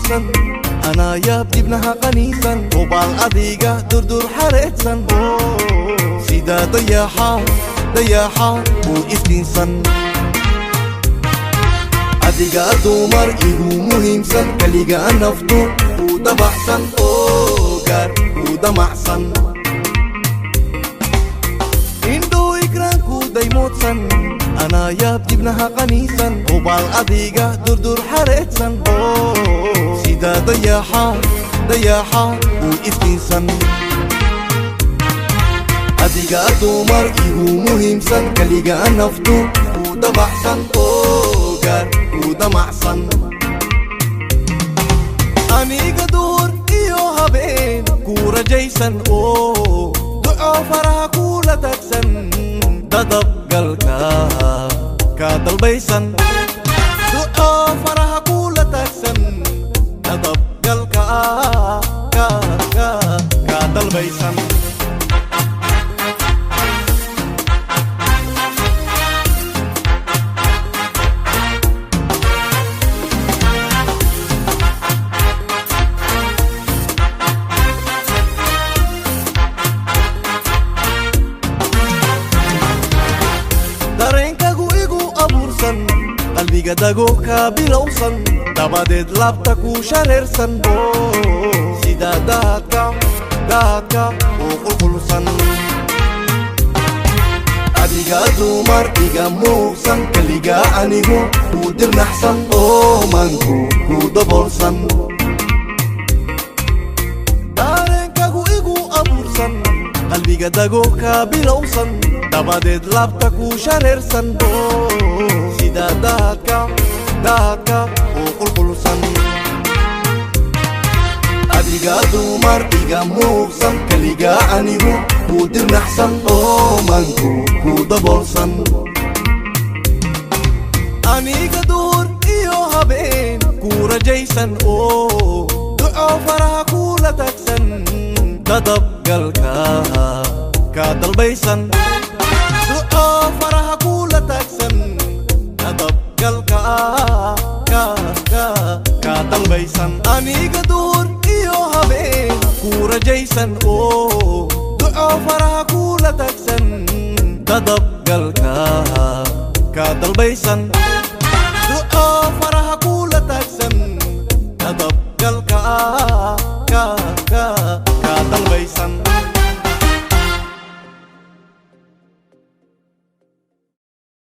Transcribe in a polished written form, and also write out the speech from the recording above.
qaniisan anaa yaab dibnaha qaniisan hubaal adiga durdur xareedsan sidaa dayaxa uu iftiinsan adiga dumar igu muhiimsan kaliga naftu uu dabaxsan gaar uu damacsan indhuu ikraanku daymoodsan anaa yaab dibnaha qaniisan hubaal adiga durdur xareedsan sidaa dayaxa uu iftiinsan adiga dumar igu muhiimsan kaliga naftu uu dabaxsan gaar uu damacsan aniga duhur iyo habeen ku rajaysan duco faraha kula tagsan dadabgalka ka dalbaysan duco faraha kula tagsan dadabgalka ka dalbaysan dareenkagu igu abuursan qalbiga dago ka bilowsan dabadeed laabta ku shareersan sidaa daadka uu qulqulsan adiga dumar iga muugsan kaliga anigu kuu dirnaxsan maanku kuu daboolsan dareenkagu igu abuursan qalbiga dago ka bilowsan dabadeed laabta ku shareersan sidaa daadka uu qulqulsan adiga dumar iga muugsan kaliga anigu kuu dirnaxsan maanku kuu daboolsan aniga duhur iyo habeen ku rajaysan duco faraha kula tagsan dadabgalka ka dalbaysan duco faraha kula tagsan dadabgalka ka dalbaysan aniga duhur iyo habeen ku rajaysan duco faraha kula tagsan dadabgalka ka dalbaysan